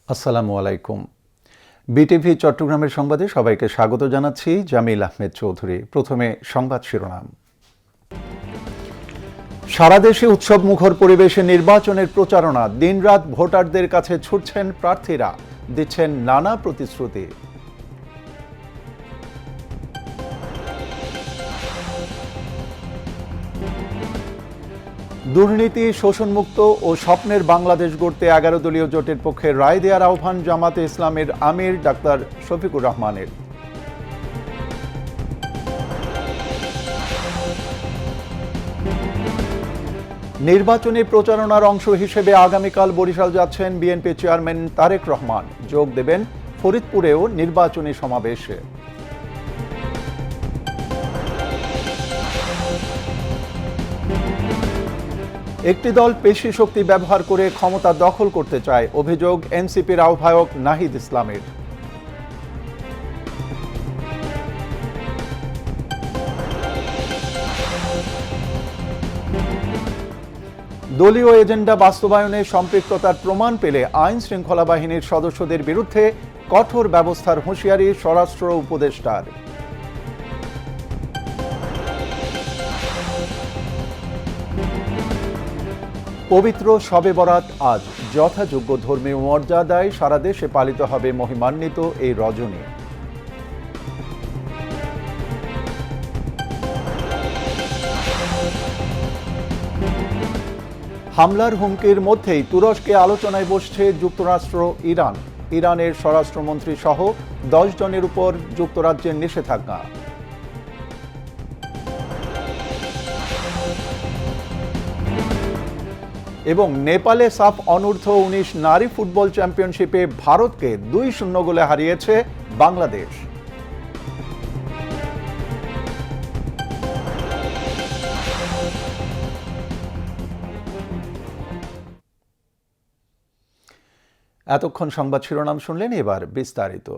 আসসালামু আলাইকুম। বিটিভি চট্টগ্রামের সংবাদে সবাইকে স্বাগত জানাচ্ছি। জামিল আহমেদ চৌধুরী। প্রথমে সংবাদ শিরোনাম। সারা দেশে উৎসব মুখর পরিবেশে নির্বাচনের প্রচারণা, দিনরাত ভোটারদের কাছে ছুটছেন প্রার্থীরা, দিচ্ছেন নানা প্রতিশ্রুতি। দুর্নীতি, শোষণমুক্ত ও স্বপ্নের বাংলাদেশ গড়তে 11 দলীয় জোটের পক্ষে রায় দেওয়ার আহ্বান জামাতে ইসলামের আমির ডাক্তার শফিকুর রহমানের। নির্বাচনী প্রচারণার অংশ হিসেবে আগামীকাল বরিশাল যাচ্ছেন বিএনপি চেয়ারম্যান তারেক রহমান। যোগ দেবেন ফরিদপুরেও নির্বাচনী সমাবেশে। একটি দল পেশি শক্তি ব্যবহার করে ক্ষমতা দখল করতে চায়, অভিযোগ এনসিপির আহ্বায়ক নাহিদ ইসলামের। দলীয় এজেন্ডা বাস্তবায়নে সম্পৃক্ততার প্রমাণ পেলে আইন শৃঙ্খলা বাহিনীর সদস্যদের বিরুদ্ধে কঠোর ব্যবস্থার হুঁশিয়ারি স্বরাষ্ট্র উপদেষ্টার। পবিত্র শবে বরাত আজ। যথাযোগ্য ধর্মীয় মর্যাদায় সারা দেশে পালিত হবে মহিমান্বিত এই রজনী। হামলার হুমকির মধ্যেই তুরস্কে আলোচনায় বসছে যুক্তরাষ্ট্র, ইরান। ইরানের স্বরাষ্ট্রমন্ত্রী সহ 10 জনের উপর যুক্তরাজ্যের নিষেধাজ্ঞা। এবং নেপালে সাফ অনূর্ধ্ব 19 নারী ফুটবল চ্যাম্পিয়নশিপে ভারতকে 2-0 গোলে হারিয়েছে বাংলাদেশ। এতক্ষণ সংবাদ শিরোনাম শুনলেন, এবার বিস্তারিত।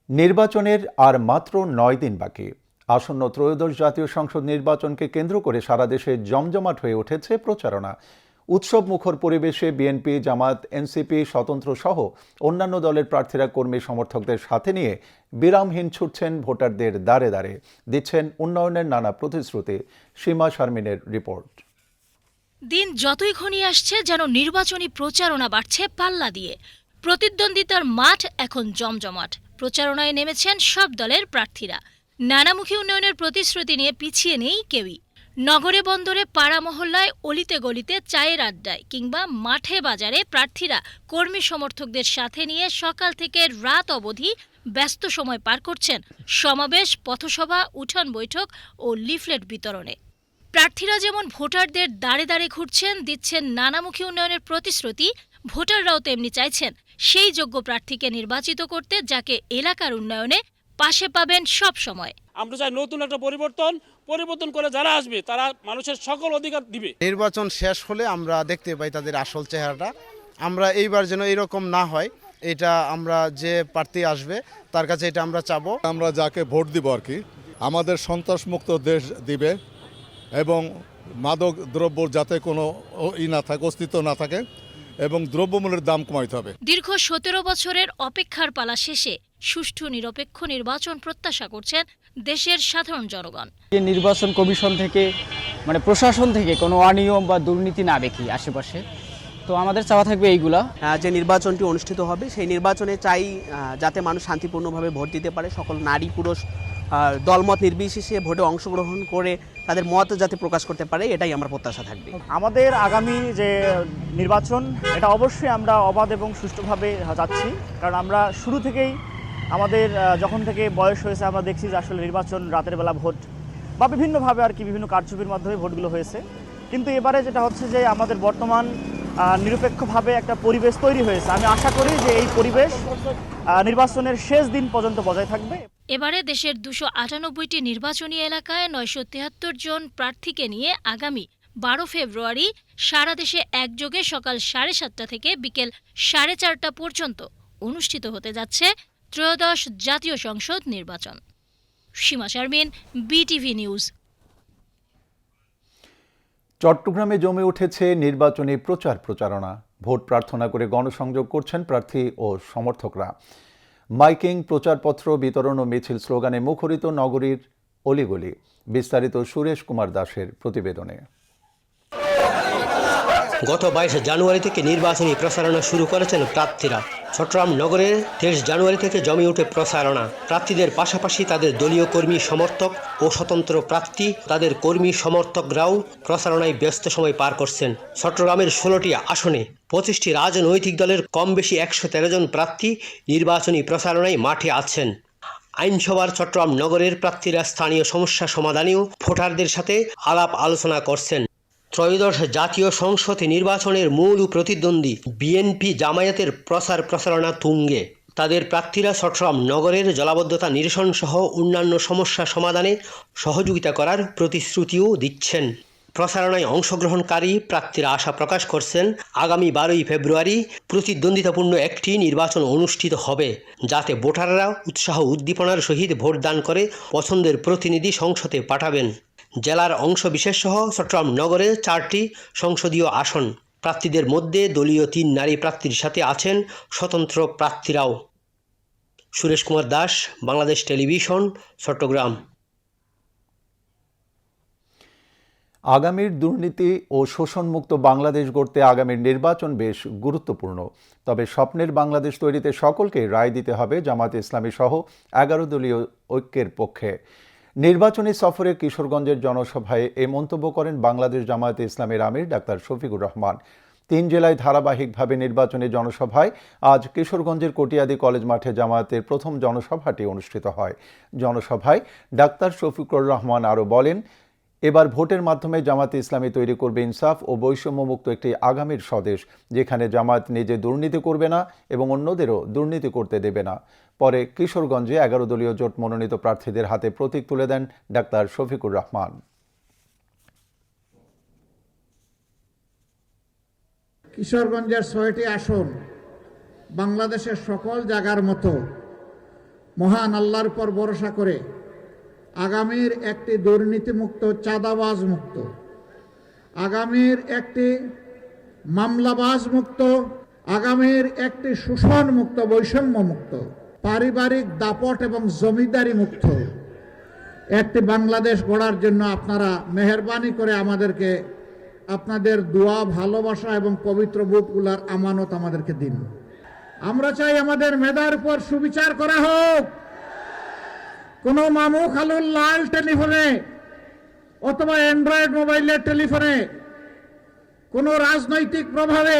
নির্বাচনের আর মাত্র 9 দিন বাকি। আসন্ন ত্রয়োদশ জাতীয় সংসদ নির্বাচনকে কেন্দ্র করে সারা দেশে জমজমাট হয়ে উঠেছে প্রচারণা। উৎসব মুখর পরিবেশে বিএনপি, জামাত, এনসিপি, স্বতন্ত্র সহ অন্যান্য দলের প্রার্থীরা কর্মী সমর্থকদের সাথে নিয়ে বিরামহীন ছুটছেন ভোটারদের দ্বারে দ্বারে, দিচ্ছেন উন্নয়নের নানা প্রতিশ্রুতি। সীমা শারমিনের রিপোর্ট। দিন যতই ঘনিয়ে আসছে যেন নির্বাচনী প্রচারণা বাড়ছে পাল্লা দিয়ে। প্রতিদ্বন্দ্বিতার মাঠ এখন জমজমাট। প্রচারণায় নেমেছেন সব দলের প্রার্থীরা। নানামুখী উন্নয়নের প্রতিশ্রুতি নিয়ে পিছিয়ে নেই কেউই। নগরে বন্দরে, পাড়া মহল্লায়, অলিতে গলিতে, চায়ের আড্ডায় কিংবা মাঠে বাজারে প্রার্থীরা কর্মী সমর্থকদের সাথে নিয়ে সকাল থেকে রাত অবধি ব্যস্ত সময় পার করছেন সমাবেশ, পথসভা, উঠান বৈঠক ও লিফলেট বিতরণে। প্রার্থীরা যেমন ভোটারদের দাঁড়ে দাঁড়ে ঘুরছেন, দিচ্ছেন নানামুখী উন্নয়নের প্রতিশ্রুতি, ভোটাররাও তেমনি চাইছেন সেই যোগ্য প্রার্থীকে নির্বাচিত করতে, যাকে এলাকার উন্নয়নে পাশে পাবেন সব সময়। আমরা চাই নতুন একটা পরিবর্তন করে যারা আসবে তারা মানুষের সকল অধিকার দিবে। নির্বাচন শেষ হলে আমরা দেখতে পাই তাদের আসল চেহারাটা। আমরা এইবার যেন এরকম না হয়, এটা আমরা যে প্রার্থী আসবে তার কাছে এটা আমরা চাবো। আমরা যাকে ভোট দিব আর কি, আমাদের সন্ত্রাসমুক্ত দেশ দিবে এবং মাদক দ্রব্য যাতে কোনো না থাকে, অস্তিত্ব না থাকে, এবং দ্রব্যমূল্যের দাম কমাইতে হবে। দীর্ঘ 17 বছরের অপেক্ষার পালা শেষে সুষ্ঠু নিরপেক্ষ নির্বাচন প্রত্যাশা করছেন দেশের সাধারণ জনগণ। নির্বাচন কমিশন থেকে প্রশাসন থেকে কোনো অনিয়ম বা দুর্নীতি না দেখি আশেপাশে, তো আমাদের চাওয়া থাকবে এইগুলা। যে নির্বাচনটি অনুষ্ঠিত হবে সেই নির্বাচনে চাই যাতে মানুষ শান্তিপূর্ণভাবে ভোট দিতে পারে, সকল নারী পুরুষ দলমত নির্বিশেষে ভোটে অংশগ্রহণ করে তাদের মত যাতে প্রকাশ করতে পারে, এটাই আমার প্রত্যাশা থাকবে। আমাদের আগামী যে নির্বাচন, এটা অবশ্যই আমরা অবাধ এবং সুষ্ঠুভাবে যাচ্ছি, কারণ আমরা শুরু থেকেই আমাদের যখন থেকে বয়স হয়েছে আমরা দেখছি যে আসলে নির্বাচন রাতের বেলা ভোট বা বিভিন্নভাবে আর কি বিভিন্ন কারচুপির মাধ্যমে ভোটগুলো হয়েছে। কিন্তু এবারে যেটা হচ্ছে যে আমাদের বর্তমান নিরপেক্ষভাবে একটা পরিবেশ তৈরি হয়েছে। আমি আশা করি যে এই পরিবেশ নির্বাচনের শেষ দিন পর্যন্ত বজায় থাকবে। এবারে দেশের 298টি নির্বাচনী এলাকায় 973 জন প্রার্থীকে নিয়ে আগামী 12 ফেব্রুয়ারি সারা দেশে একযোগে সকাল 7:30 থেকে বিকেল 4:30 পর্যন্ত অনুষ্ঠিত হতে যাচ্ছে ত্রয়োদশ জাতীয় সংসদ নির্বাচন। সীমা শারমিন, বিটিভি নিউজ। চট্টগ্রামে জমে উঠেছে নির্বাচনী প্রচারণা। ভোট প্রার্থনা করে গণসংযোগ করছেন প্রার্থী ও সমর্থকরা। মাইকিং, প্রচারপত্র বিতরণ ও মিছিল স্লোগানে মুখরিত নগরীর অলিগলি। বিস্তারিত সুরেশ কুমার দাসের প্রতিবেদনে। গত 22 জানুয়ারি থেকে নির্বাচনী প্রচারণা শুরু করেছেন প্রার্থীরা। চট্টগ্রাম নগরে 23 জানুয়ারি থেকে জমে ওঠে প্রচারণা। প্রার্থীদের পাশাপাশি তাদের দলীয় কর্মী সমর্থক ও স্বতন্ত্র প্রার্থী, তাদের কর্মী সমর্থকরাও প্রচারণায় ব্যস্ত সময় পার করছেন। চট্টগ্রামের 16টি আসনে 25টি রাজনৈতিক দলের কম বেশি 113 জন প্রার্থী নির্বাচনী প্রচারণায় মাঠে আছেন। আইনসভার চট্টগ্রাম নগরের প্রার্থীরা স্থানীয় সমস্যা সমাধানেও ভোটারদের সাথে আলাপ আলোচনা করছেন। ত্রয়োদশ জাতীয় সংসদ নির্বাচনের মূল প্রতিদ্বন্দ্বী বিএনপি জামায়াতের প্রচারণা তুঙ্গে। তাদের প্রার্থীরা চট্টগ্রাম নগরের জলাবদ্ধতা নিরসন সহ অন্যান্য সমস্যা সমাধানে সহযোগিতা করার প্রতিশ্রুতিও দিচ্ছেন। প্রচারণায় অংশগ্রহণকারী প্রার্থীরা আশা প্রকাশ করছেন আগামী 12 ফেব্রুয়ারি প্রতিদ্বন্দ্বিতাপূর্ণ একটি নির্বাচন অনুষ্ঠিত হবে, যাতে ভোটাররা উৎসাহ উদ্দীপনার সহিত ভোটদান করে পছন্দের প্রতিনিধি সংসদে পাঠাবেন। জেলার অংশবিশেষ সহ চট্টগ্রাম নগরে 4টি সংসদীয় আসন। প্রার্থীদের মধ্যে দলীয় 3 নারী প্রার্থীর সাথে আছেন স্বতন্ত্র প্রার্থীরাও। সুরেশ কুমার দাস, বাংলাদেশ টেলিভিশন, চট্টগ্রাম। আগামীর দুর্নীতি ও শোষণমুক্ত বাংলাদেশ গড়তে আগামীর নির্বাচন বেশ গুরুত্বপূর্ণ। তবে স্বপ্নের বাংলাদেশ তৈরিতে সকলকে রায় দিতে হবে জামায়াতে ইসলামী সহ 11 দলীয় ঐক্যের পক্ষে। নির্বাচনী সফরে কিশোরগঞ্জের জনসভায় এ মন্তব্য করেন বাংলাদেশ জামায়াতে ইসলামীর আমির ডাক্তার শফিকুর রহমান। 3 জেলায় ধারাবাহিকভাবে নির্বাচনী জনসভায় আজ কিশোরগঞ্জের কটিয়াদি কলেজ মাঠে জামায়াতের প্রথম জনসভাটি অনুষ্ঠিত হয়। জনসভায় ডাক্তার শফিকুর রহমান আরও বলেন, এবার ভোটের মাধ্যমে জামায়াতে ইসলামী তৈরি করবে ইনসাফ ও বৈষম্যমুক্ত একটি আগামীর স্বদেশ, যেখানে জামায়াত নিজে দুর্নীতি করবে না এবং অন্যদেরও দুর্নীতি করতে দেবে না। পরে কিশোরগঞ্জে 11 দলীয় জোট মনোনীত প্রার্থীদের হাতে প্রতীক তুলে দেন ডাক্তার শফিকুর রহমান। কিশোরগঞ্জের 6টি আসন বাংলাদেশের সকল জায়গার মতো মহান আল্লাহর উপর ভরসা করে আগামীর একটি দুর্নীতিমুক্ত, চাঁদাবাজ মুক্ত, আগামীর একটি মামলাবাজ মুক্ত, আগামীর একটি শোষণ মুক্ত, বৈষম্য মুক্ত, পারিবারিক দাপট এবং জমিদারি মুক্ত একটি বাংলাদেশ গড়ার জন্য আপনারা মেহেরবানি করে আমাদেরকে আপনাদের দোয়া, ভালোবাসা এবং পবিত্র বুকগুলার আমানত আমাদেরকে দিন। আমরা চাই আমাদের মেধার উপর সুবিচার করা হোক। কোন মামু খালুর লাল টেলিফোনে অথবা অ্যান্ড্রয়েড মোবাইলের টেলিফোনে কোন রাজনৈতিক প্রভাবে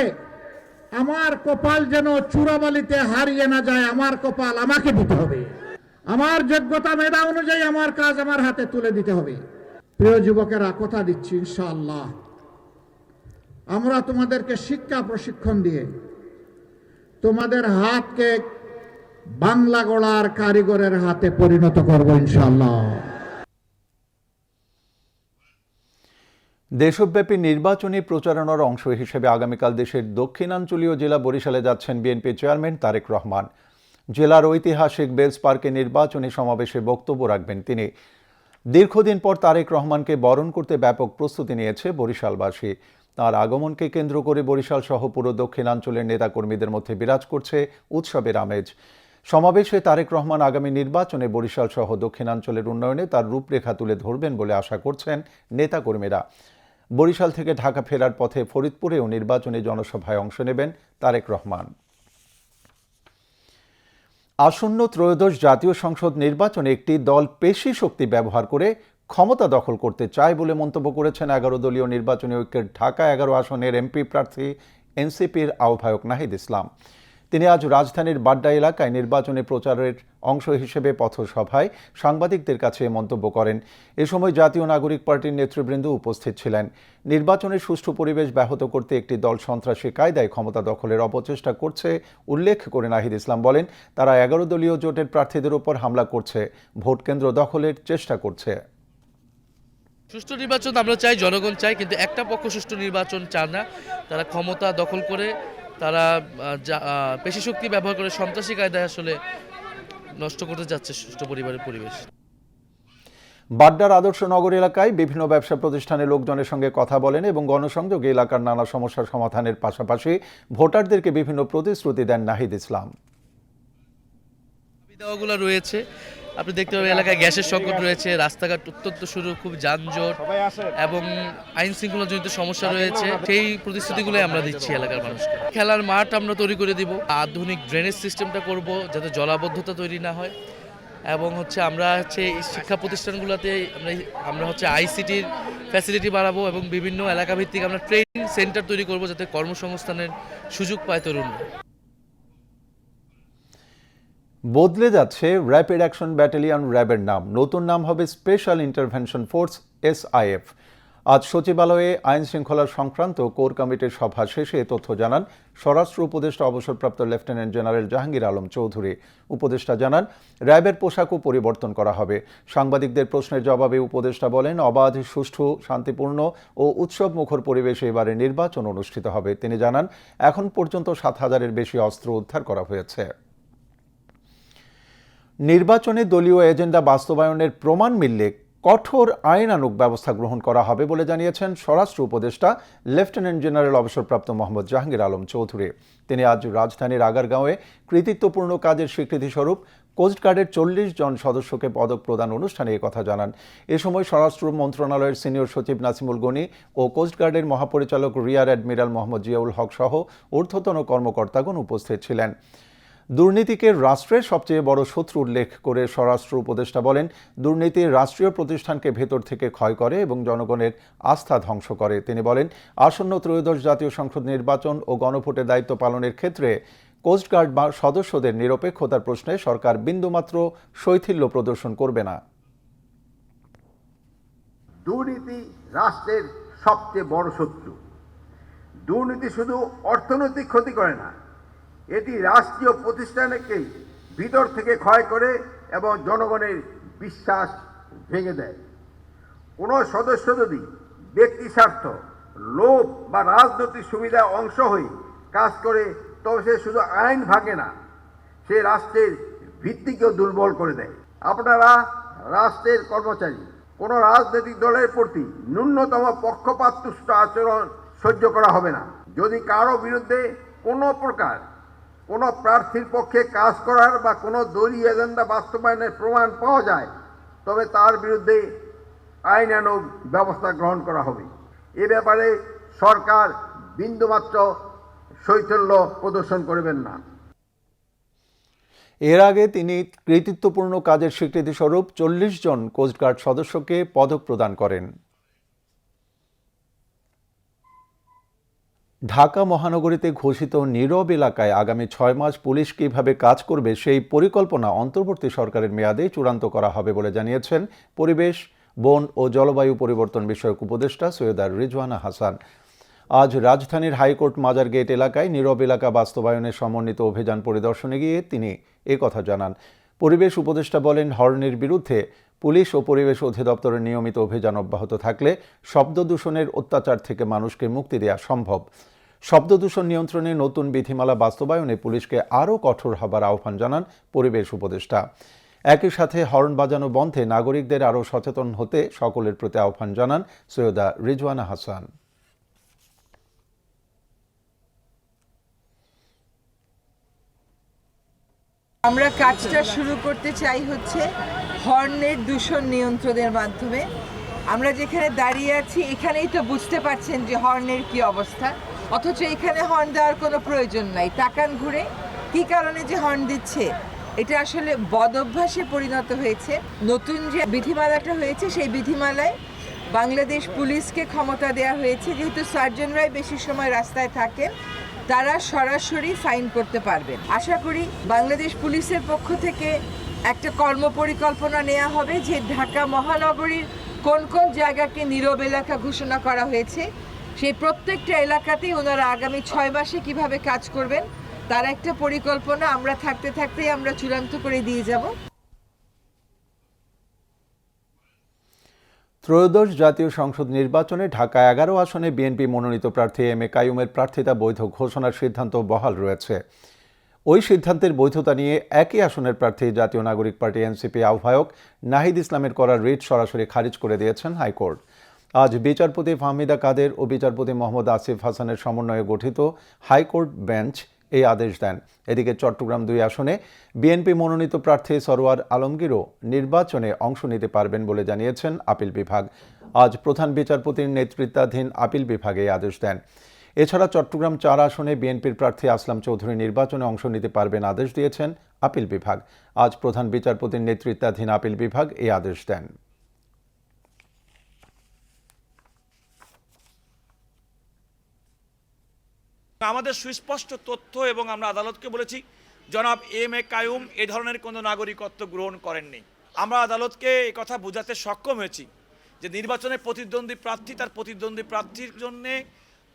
আমার কপাল যেন চূড়াবালিতে হারিয়ে না যায়। আমার কপাল আমাকে দিতে হবে। আমার যোগ্যতা, মেধা অনুযায়ী আমার কাজ আমার হাতে তুলে দিতে হবে। প্রিয় যুবকেরা, কথা দিচ্ছি ইনশাআল্লাহ আমরা তোমাদেরকে শিক্ষা প্রশিক্ষণ দিয়ে তোমাদের হাতকে বাংলা গড়ার কারিগরের হাতে পরিণত করব ইনশাআল্লাহ। দেশব্যাপী নির্বাচনী প্রচারণার অংশ হিসেবে আগামীকাল দেশের দক্ষিণাঞ্চলীয় জেলা বরিশালে যাচ্ছেন বিএনপি চেয়ারম্যান তারেক রহমান। জেলার ঐতিহাসিক বেলস পার্কে নির্বাচনী সমাবেশে বক্তব্য রাখবেন তিনি। দীর্ঘদিন পর তারেক রহমানকে বরণ করতে ব্যাপক প্রস্তুতি নিয়েছে বরিশালবাসী। তার আগমনকে কেন্দ্র করে বরিশাল সহ পুরো দক্ষিণাঞ্চলের নেতাকর্মীদের মধ্যে বিরাজ করছে উৎসবের আমেজ। সমাবেশে তারেক রহমান আগামী নির্বাচনে বরিশাল সহ দক্ষিণাঞ্চলের উন্নয়নে তার রূপরেখা তুলে ধরবেন বলে আশা করছেন নেতাকর্মীরা। বরিশাল থেকে ঢাকা ফেরার পথে ফরিদপুরেও নির্বাচনী জনসভায় অংশ নেবেন তারেক রহমান। আসন্ন ত্রয়োদশ জাতীয় সংসদ নির্বাচনে একটি দল পেশি শক্তি ব্যবহার করে ক্ষমতা দখল করতে চায় বলে মন্তব্য করেছেন 11 দলীয় নির্বাচনী ঐক্যের ঢাকা 11 আসনের এমপি প্রার্থী এনসিপির আহ্বায়ক নাহিদ ইসলাম। তিনি আজ রাজধানীর বাড্ডা এলাকায় নির্বাচনী প্রচারের অংশ হিসেবে পথসভায় সাংবাদিকদের কাছে মন্তব্য করেন। এ সময় জাতীয় নাগরিক পার্টির নেতৃবৃন্দ উপস্থিত ছিলেন। নির্বাচনের সুষ্ঠু পরিবেশ ব্যাহত করতে একটি দল সন্ত্রাসী কায়দায় ক্ষমতা দখলের অপচেষ্টা করছে উল্লেখ করে নাহিদ ইসলাম বলেন, তারা 11 দলীয় জোটের প্রার্থীদের উপর হামলা করছে, ভোট কেন্দ্র দখলের চেষ্টা করছে। সুষ্ঠু নির্বাচন আমরা চাই, জনগণ চাই, কিন্তু একটা পক্ষ সুষ্ঠু নির্বাচন চায় না। তারা ক্ষমতা দখল করে, তারা পেশি শক্তি ব্যবহার করে সন্ত্রাসী কায়দায় আসলে নষ্ট করতে যাচ্ছে সুষ্ঠু পরিবেশ। বাড্ডার আদর্শ নগর এলাকায় বিভিন্ন ব্যবসা প্রতিষ্ঠানের লোকজনের সঙ্গে কথা বলেন এবং গণসংযোগে এলাকার নানা সমস্যার সমাধানের পাশাপাশি ভোটারদেরকে বিভিন্ন প্রতিশ্রুতি দেন নাহিদ ইসলাম। সুবিধাগুলো রয়েছে, আপনি দেখতে পাবেন এলাকায় গ্যাসের সংকট রয়েছে, রাস্তাঘাট অত্যন্ত শুরু খুব যানজট এবং আইন শৃঙ্খলাজনিত সমস্যা রয়েছে। সেই প্রতিশ্রুতিগুলোই আমরা দিচ্ছি এলাকার মানুষকে। খেলার মাঠ আমরা তৈরি করে দিব, আধুনিক ড্রেনেজ সিস্টেমটা করব যাতে জলাবদ্ধতা তৈরি না হয়, এবং আমরা শিক্ষা প্রতিষ্ঠানগুলোতে আমরা আইসিটির ফ্যাসিলিটি বাড়াবো এবং বিভিন্ন এলাকা ভিত্তিক আমরা ট্রেনিং সেন্টার তৈরি করব যাতে কর্মসংস্থানের সুযোগ পায় তরুণরা। বদলে যাচ্ছে র্যাপিড অ্যাকশন ব্যাটালিয়ন র্যাবের নাম, নতুন নাম হবে স্পেশাল ইন্টারভেনশন ফোর্স SIF। আজ সচিবালয়ে আইন শৃঙ্খলা সংক্রান্ত কোর কমিটির সভা শেষে তথ্য জানান স্বরাষ্ট্র উপদেষ্টা অবসরপ্রাপ্ত লেফটেন্যান্ট জেনারেল জাহাঙ্গীর আলম চৌধুরী। উপদেষ্টা জানান র্যাবের পোশাকও পরিবর্তন করা হবে। সাংবাদিকদের প্রশ্নের জবাবে উপদেষ্টা বলেন, অবাধ, সুষ্ঠু, শান্তিপূর্ণ ও উৎসব মুখর পরিবেশে এবারে নির্বাচন অনুষ্ঠিত হবে। তিনি জানান, এখন পর্যন্ত 7,000-এর বেশি অস্ত্র উদ্ধার করা হয়েছে। নির্বাচনে দলীয় এজেন্ডা বাস্তবায়নের প্রমাণ মিললে কঠোর আইনানুগ ব্যবস্থা গ্রহণ করা হবে বলে জানিয়েছেন স্বরাষ্ট্র উপদেষ্টা লেফটেন্যান্ট জেনারেল অবসরপ্রাপ্ত মোহাম্মদ জাহাঙ্গীর আলম চৌধুরী। তিনি আজ রাজধানীর আগারগাঁওয়ে কৃতিত্বপূর্ণ কাজের স্বীকৃতিস্বরূপ কোস্টগার্ডের 40 জন সদস্যকে পদক প্রদান অনুষ্ঠানে একথা জানান। এ সময় স্বরাষ্ট্র মন্ত্রণালয়ের সিনিয়র সচিব নাসিমুল গনি ও কোস্টগার্ডের মহাপরিচালক রিয়ার অ্যাডমিরাল মোহাম্মদ জিয়াউল হক সহ ঊর্ধ্বতন কর্মকর্তাগণ উপস্থিত ছিলেন। দুর্নীতিকে রাষ্ট্রের সবচেয়ে বড় শত্রু উল্লেখ করে স্বরাষ্ট্র উপদেষ্টা বলেন, দুর্নীতি রাষ্ট্রীয় প্রতিষ্ঠানকে ভেতর থেকে ক্ষয় করে এবং জনগণের আস্থা ধ্বংস করে। তিনি বলেন, আসন্ন ত্রয়োদশ জাতীয় সংসদ নির্বাচন ও গণভোটের দায়িত্ব পালনের ক্ষেত্রে কোস্টগার্ড বা সদস্যদের নিরপেক্ষতার প্রশ্নে সরকার বিন্দুমাত্র শৈথিল্য প্রদর্শন করবে না। দুর্নীতি রাষ্ট্রের সবচেয়ে বড় শত্রু। দুর্নীতি শুধু অর্থনৈতিক ক্ষতি করে না, এটি রাষ্ট্রীয় প্রতিষ্ঠানকে ভিতর থেকে ক্ষয় করে এবং জনগণের বিশ্বাস ভেঙে দেয়। কোনো সদস্য যদি ব্যক্তি স্বার্থ, লোভ বা রাজনৈতিক সুবিধা অংশ হয়ে কাজ করে, তবে সে শুধু আইন ভাঙে না, সে রাষ্ট্রের ভিত্তিকেও দুর্বল করে দেয়। আপনারা রাষ্ট্রের কর্মচারী, কোনো রাজনৈতিক দলের প্রতি ন্যূনতম পক্ষপাতদুষ্ট আচরণ সহ্য করা হবে না। যদি কারো বিরুদ্ধে কোনো প্রার্থীর পক্ষে কাজ করার বা কোনো দলীয় এজেন্ডা বাস্তবায়নের প্রমাণ পাওয়া যায়, তবে তার বিরুদ্ধে আইনানুগ ব্যবস্থা গ্রহণ করা হবে। এ ব্যাপারে সরকার বিন্দুমাত্র শৈথিল্য প্রদর্শন করবেন না। এর আগে তিনি কৃতিত্বপূর্ণ কাজের স্বীকৃতিস্বরূপ 40 জন কোস্টগার্ড সদস্যকে পদক প্রদান করেন। ঢাকা মহানগরীতে ঘোষিত নীরব এলাকায় আগামী 6 মাস পুলিশ কিভাবে কাজ করবে সেই পরিকল্পনা অন্তর্বর্তী সরকারের মেয়াদে চূড়ান্ত করা হবে বলে জানিয়েছেন পরিবেশ, বন ও জলবায়ু পরিবর্তন বিষয়ক উপদেষ্টা সৈয়দা রিজওয়ানা হাসান। আজ রাজধানীর হাইকোর্ট মাজার গেট এলাকায় নীরব এলাকা বাস্তবায়নের সমন্বিত অভিযান পরিদর্শনে গিয়ে তিনি একথা জানান। পরিবেশ উপদেষ্টা বলেন, হর্নের বিরুদ্ধে পুলিশ ও পরিবেশ অধিদপ্তরের নিয়মিত অভিযান অব্যাহত থাকলে শব্দ দূষণের অত্যাচার থেকে মানুষকে মুক্তি দেওয়া সম্ভব। শব্দ দূষণ নিয়ন্ত্রণে নতুন বিধিমালা বাস্তবায়নে পুলিশকে আরও কঠোর হবার আহ্বান জানান পরিবেশ উপদেষ্টা। একই সাথে হর্ন বাজানো বন্ধে নাগরিকদের আরও সচেতন হতে সকলের প্রতি আহ্বান জানান সৈয়দা রিজওয়ানা হাসান। আমরা কাজটা শুরু করতে চাই হর্নের দূষণ নিয়ন্ত্রণের মাধ্যমে। আমরা যেখানে দাঁড়িয়ে আছি এখানেই তো বুঝতে পারছেন যে হর্নের কি অবস্থা, অথচ এখানে হর্ন দেওয়ার কোনো প্রয়োজন নাই। তাকান ঘুরে, কি কারণে যে হর্ন দিচ্ছে, এটা আসলে বদঅভ্যাসে পরিণত হয়েছে। নতুন যে বিধিমালাটা হয়েছে সেই বিধিমালায় বাংলাদেশ পুলিশকে ক্ষমতা দেওয়া হয়েছে, যেহেতু সার্জনরাই বেশি সময় রাস্তায় থাকেন, তারা সরাসরি ফাইন করতে পারবেন। আশা করি বাংলাদেশ পুলিশের পক্ষ থেকে একটা কর্মপরিকল্পনা নেওয়া হবে যে ঢাকা মহানগরীর কোন কোন জায়গাকে নীরব এলাকা ঘোষণা করা হয়েছে, সেই প্রত্যেকটা এলাকাতেই ওনারা আগামী 6 মাসে কিভাবে কাজ করবেন তার একটা পরিকল্পনা আমরা থাকতে থাকতেই আমরা চূড়ান্ত করে দিয়ে যাব। ত্রয়োদশ জাতীয় সংসদ নির্বাচনে ঢাকা 11 আসনে বিএনপি মনোনীত প্রার্থী এম এ কাইয়ুমের প্রার্থিতা বৈধ ঘোষণার সিদ্ধান্ত বহাল রয়েছে। ওই সিদ্ধান্তের বৈধতা নিয়ে একই আসনের প্রার্থী জাতীয় নাগরিক পার্টি এনসিপি আহ্বায়ক নাহিদ ইসলামের করা রিট সরাসরি খারিজ করে দিয়েছেন হাইকোর্ট। আজ বিচারপতি ফাহমিদা কাদের ও বিচারপতি মোহাম্মদ আসিফ হাসানের সমন্বয়ে গঠিত হাইকোর্ট বেঞ্চ এই আদেশ দেন। এদিকে চট্টগ্রাম 2 আসনে বিএনপি মনোনীত প্রার্থী সরওয়ার আলমগীরও নির্বাচনে অংশ নিতে পারবেন বলে জানিয়েছেন আপিল বিভাগ। আজ প্রধান বিচারপতির নেতৃত্বাধীন আপিল বিভাগ এই আদেশ দেন। এছাড়া চট্টগ্রাম 4 আসনে বিএনপির প্রার্থী আসলাম চৌধুরী নির্বাচনে অংশ নিতে পারবেন আদেশ দিয়েছেন আপিল বিভাগ। আজ প্রধান বিচারপতির নেতৃত্বাধীন আপিল বিভাগ এই আদেশ দেন। আমাদের সুস্পষ্ট তথ্য এবং আমরা আদালতকে বলেছি জনাব এম এ কাইয়ুম এ ধরনের কোনো নাগরিকত্ব গ্রহণ করেননি। আমরা আদালতকে এই কথা বোঝাতে সক্ষম হয়েছি যে নির্বাচনে প্রতিদ্বন্দ্বী প্রার্থী তার প্রতিদ্বন্দ্বী প্রার্থীর জন্যে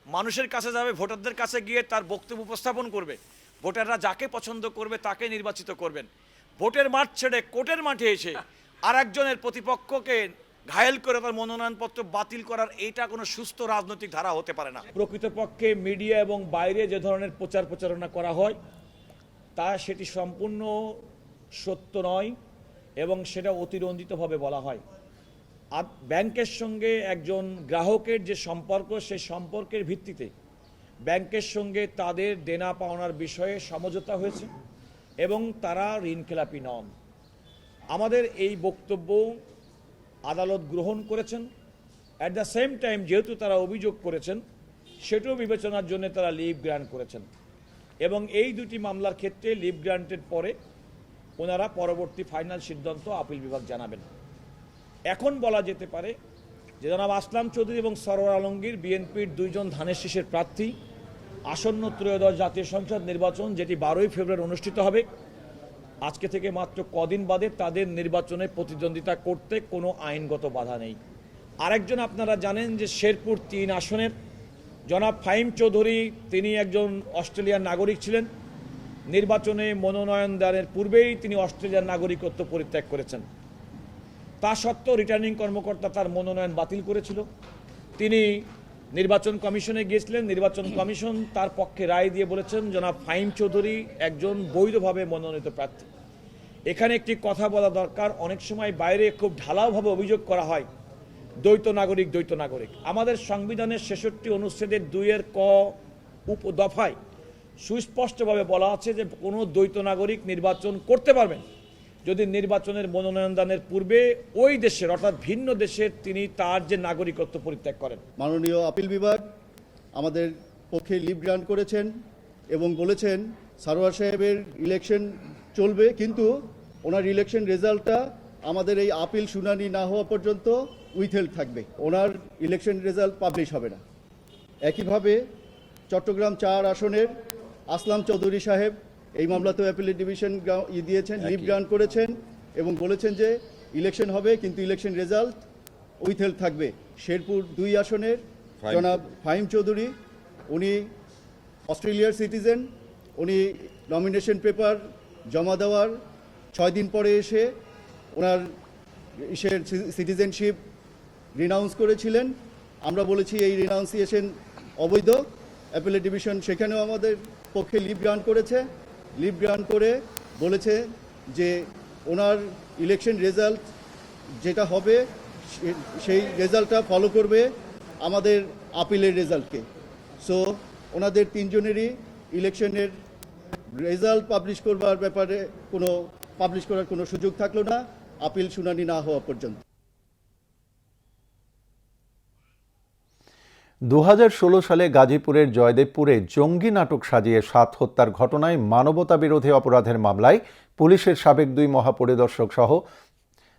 মানুষের কাছে যাবে, ভোটারদের কাছে গিয়ে তার বক্তব্য উপস্থাপন করবে। ভোটাররা যাকে পছন্দ করবে তাকে নির্বাচিত করবেন। ভোটের মাঠ ছেড়ে কোর্টের মাঠে এসে আর একজনের প্রতিপক্ষকে ঘায়েল করে তার মনোনয়নপত্র বাতিল করার এইটা কোনো সুস্থ রাজনৈতিক ধারা হতে পারে না। প্রকৃতপক্ষে মিডিয়া এবং বাইরে যে ধরনের প্রচার প্রচারণা করা হয় তা সেটি সম্পূর্ণ সত্য নয় এবং সেটা অতিরঞ্জিতভাবে বলা হয়। আর ব্যাংকের সঙ্গে একজন গ্রাহকের যে সম্পর্ক সেই সম্পর্কের ভিত্তিতে ব্যাংকের সঙ্গে তাদের দেনা পাওনার বিষয়ে সমঝোতা হয়েছে এবং তারা ঋণখেলাপি নন। আমাদের এই বক্তব্য আদালত গ্রহণ করেছেন। অ্যাট দ্য সেম টাইম যেহেতু তারা অভিযোগ করেছেন সেটাও বিবেচনার জন্য তারা লিভ গ্রান্ট করেছেন এবং এই দুটি মামলার ক্ষেত্রে লিভ গ্রান্টের পরে ওনারা পরবর্তী ফাইনাল সিদ্ধান্ত আপিল বিভাগ জানাবেন। এখন বলা যেতে পারে যে জনাব আসলাম চৌধুরী এবং সরওয়ার আলমগীর বিএনপির 2 জন ধানের শীষের প্রার্থী আসন্ন ত্রয়োদশ জাতীয় সংসদ নির্বাচন যেটি 12ই ফেব্রুয়ারি অনুষ্ঠিত হবে, আজকে থেকে মাত্র কদিন বাদে তাদের নির্বাচনে প্রতিদ্বন্দ্বিতা করতে কোনো আইনগত বাধা নেই। আরেকজন আপনারা জানেন যে শেরপুর 3 আসনের জনাব ফাহিম চৌধুরী, তিনি একজন অস্ট্রেলিয়ার নাগরিক ছিলেন। নির্বাচনে মনোনয়ন দানের পূর্বেই তিনি অস্ট্রেলিয়ার নাগরিকত্ব পরিত্যাগ করেছেন। তা সত্ত্বেও রিটার্নিং কর্মকর্তা তার মনোনয়ন বাতিল করেছিল। তিনি নির্বাচন কমিশনে গিয়েছিলেন। নির্বাচন কমিশন তার পক্ষে রায় দিয়ে বলেছেন জনাব ফাহিম চৌধুরী একজন বৈধভাবে মনোনীত প্রার্থী। এখানে একটি কথা বলা দরকার, অনেক সময় বাইরে খুব ঢালাওভাবে অভিযোগ করা হয় দ্বৈত নাগরিক দ্বৈত নাগরিক। আমাদের সংবিধানের 66 অনুচ্ছেদের 2 ক দফায় সুস্পষ্টভাবে বলা আছে যে কোনো দ্বৈত নাগরিক নির্বাচন করতে পারবেন যদি নির্বাচনের মনোনয়ন দানের পূর্বে ওই দেশের অর্থাৎ ভিন্ন দেশের তিনি তার যে নাগরিকত্ব পরিত্যাগ করেন। মাননীয় আপিল বিভাগ আমাদের পক্ষে লিভ গ্রান্ট করেছেন এবং বলেছেন সারোয়ার সাহেবের ইলেকশন চলবে, কিন্তু ওনার ইলেকশন রেজাল্টটা আমাদের এই আপিল শুনানি না হওয়া পর্যন্ত উইথহেল্ড থাকবে, ওনার ইলেকশন রেজাল্ট পাবলিশ হবে না। একইভাবে চট্টগ্রাম 4 আসনের আসলাম চৌধুরী সাহেব এই মামলাতেও অ্যাপিলেট ডিভিশন দিয়েছেন, লিভ গ্রান্ট করেছেন এবং বলেছেন যে ইলেকশন হবে কিন্তু ইলেকশন রেজাল্ট উইথহেল্ড থাকবে। শেরপুর 2 আসনের জনাব ফাহিম চৌধুরী, উনি অস্ট্রেলিয়ার সিটিজেন, উনি নমিনেশন পেপার জমা দেওয়ার 6 দিন পরে এসে ওনার সিটিজেনশিপ রিনাউন্স করেছিলেন। আমরা বলেছি এই রিনাউন্সিয়েশন অবৈধ। অ্যাপিলেট ডিভিশন সেখানেও আমাদের পক্ষে লিভ গ্রান্ট করেছে। লিভ গ্রান্ট করে বলেছে যে ওনার ইলেকশন রেজাল্ট যেটা হবে সেই রেজাল্টটা ফলো করবে আমাদের আপিলের রেজাল্টকে। সো ওনাদের 3 জনেরই ইলেকশনের রেজাল্ট পাবলিশ করবার ব্যাপারে পাবলিশ করার কোনো সুযোগ থাকলো না আপিল শুনানি না হওয়া পর্যন্ত। 2016 সালে গাজীপুরের জয়দেবপুরে জঙ্গি নাটক সাজিয়ে 7 হত্যার ঘটনায় মানবতা বিরোধী অপরাধের মামলায় পুলিশের সাবেক 2 মহাপরিদর্শক সহ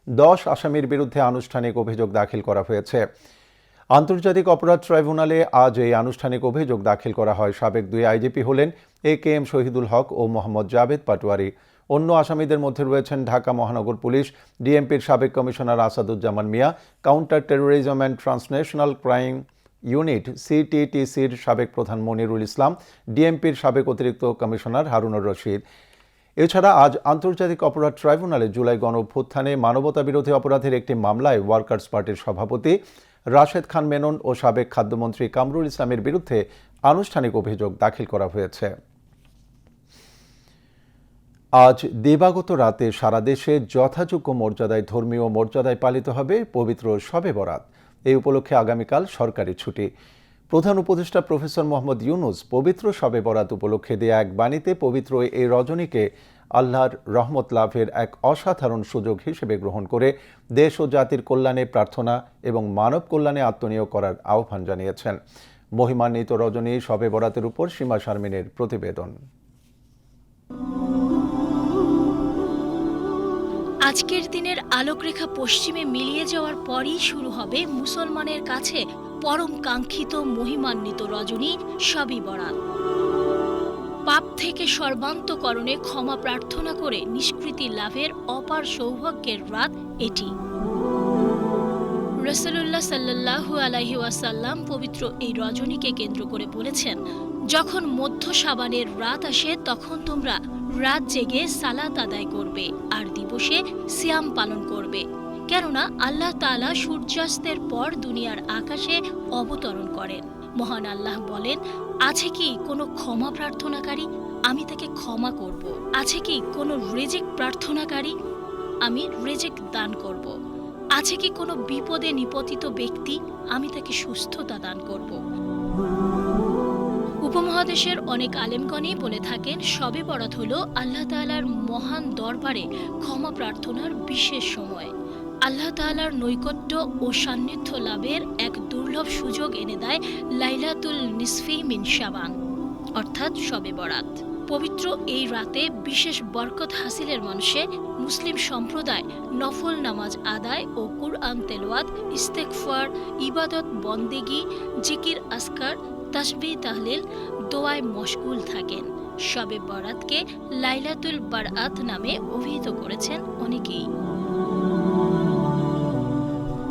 10 আসামির বিরুদ্ধে আনুষ্ঠানিক অভিযোগ দাখিল করা হয়েছে। আন্তর্জাতিক অপরাধ ট্রাইব্যুনালে আজ এই আনুষ্ঠানিক অভিযোগ দাখিল করা হয়। সাবেক 2 আইজিপি হলেন AKM শহীদুল হক ও মোহাম্মদ জাভেদ পাটোয়ারি। অন্য আসামিদের মধ্যে রয়েছেন ঢাকা মহানগর পুলিশ, ডিএমপির সাবেক commissioner Asaduzzaman Mia, counter terrorism and transnational crime unit CTTCর সাবেক প্রধান মনিরুল ইসলাম, ডিএমপির সাবেক অতিরিক্ত কমিশনার হারুনুর রশিদ। এছাড়া আজ আন্তর্জাতিক অপরাধ ট্রাইব্যুনালে জুলাই গণঅভ্যুত্থানে মানবতা বিরোধী অপরাধের একটি মামলায় ওয়ার্কার্স পার্টির সভাপতি রাশেদ খান মেনন ও সাবেক খাদ্যমন্ত্রী কামরুল ইসলামের বিরুদ্ধে আনুষ্ঠানিক অভিযোগ দাখিল করা হয়েছে। আজ দিবাগত রাতে সারা দেশে যথাযোগ্য মর্যাদায় ধর্মীয় মর্যাদায় পালিত হবে পবিত্র শবে বরাত। এই উপলক্ষে আগামীকাল সরকারি ছুটি। প্রধান উপদেষ্টা প্রফেসর মোহাম্মদ ইউনুস পবিত্র শবে বরাত উপলক্ষে দেয়া এক বাণীতে পবিত্র এই রজনীকে আল্লাহর রহমত লাভের এক অসাধারণ সুযোগ হিসেবে গ্রহণ করে দেশ ও জাতির কল্যাণে প্রার্থনা এবং মানব কল্যাণে আত্মনিয়োগ করার আহ্বান জানিয়েছেন। মহিমান্বিত রজনী শবে বরাতের উপর সীমা শারমিনের প্রতিবেদন। আজকের দিনের আলোকরেখা পশ্চিমে মিলিয়ে যাওয়ার পরই শুরু হবে মুসলমানের কাছে পরম কাঙ্ক্ষিত মহিমান্বিত রজনী শবে বরাত। পাপ থেকে সর্বান্তকরণে ক্ষমা প্রার্থনা করে নিষ্কৃতি লাভের অপার সৌভাগ্যের রাত এটি। রাসূলুল্লাহ সাল্লাল্লাহু আলাইহি ওয়াসাল্লাম পবিত্র এই রজনীকে কেন্দ্র করে বলেছেন, যখন মধ্য শাবানের রাত আসে তখন তোমরা রাত জেগে সালাত আদায় করবে আর দিবসে সিয়াম পালন করবে, কেননা আল্লাহ তাআলা সূর্যাস্তের পর দুনিয়ার আকাশে অবতরণ করেন। মহান আল্লাহ বলেন, আছে কি কোনো ক্ষমা প্রার্থনাকারী? আমি তাকে ক্ষমা করব। আছে কি কোনো রিজিক প্রার্থনাকারী? আমি রিজিক দান করব। আছে কি কোনো বিপদে নিপতিত ব্যক্তি? আমি তাকে সুস্থতা দান করব। উপমহাদেশের অনেক আলেমগণই বলে থাকেন, শবে বরাত হল আল্লাহ তাআলার মহান দরবারে ক্ষমা প্রার্থনার বিশেষ সময়। আল্লাহ তাআলার নৈকট্য ও সান্নিধ্য লাভের এক দুর্লভ সুযোগ এনে দেয় লাইলাতুল নিসফি মিন শাবান, অর্থাৎ শবে বরাত। পবিত্র এই রাতে বিশেষ বরকত হাসিলের মানুষে মুসলিম সম্প্রদায় নফল নামাজ আদায় ও কুরআন তেলাওয়াত, ইস্তেগফার, ইবাদত বন্দেগী, জিকির আসকার, তাসবিহ তাহলিল, দোয়ায় মশগুল থাকেন। শবে বরাতকে লাইলাতুল বারআত নামে অভিহিত করেছেন অনেকেই।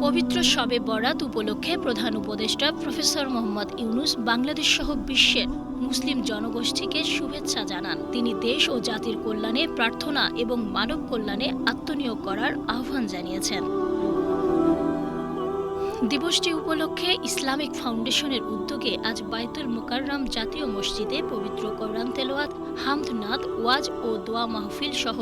পবিত্র শবে বরাত উপলক্ষে প্রধান উপদেষ্টা প্রফেসর মোহাম্মদ ইউনুস বাংলাদেশ সহ বিশ্বের মুসলিম জনগোষ্ঠীকে শুভেচ্ছা জানান। তিনি দেশ ও জাতির কল্যাণে প্রার্থনা এবং মানব কল্যাণে আত্মনিয়োগ করার আহ্বান জানিয়েছেন। দিবসটি উপলক্ষে ইসলামিক ফাউন্ডেশনের উদ্যোগে আজ বায়তুল মুকাররম জাতীয় মসজিদে পবিত্র কোরআন তেলাওয়াত, হামদ নাদ, ওয়াজ ও দোয়া মাহফিল সহ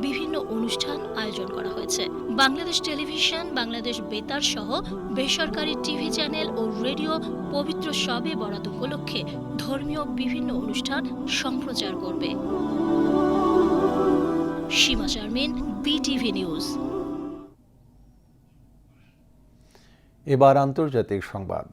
বিভিন্ন অনুষ্ঠান আয়োজন করা হয়েছে। বাংলাদেশ টেলিভিশন, বাংলাদেশ বেতার সহ বেসরকারি টিভি চ্যানেল ও রেডিও পবিত্র শবে বরাত উপলক্ষে ধর্মীয় বিভিন্ন অনুষ্ঠান সম্প্রচার করবে। সীমা শারমিন, বিটিভি নিউজ। এবার আন্তর্জাতিক সংবাদ।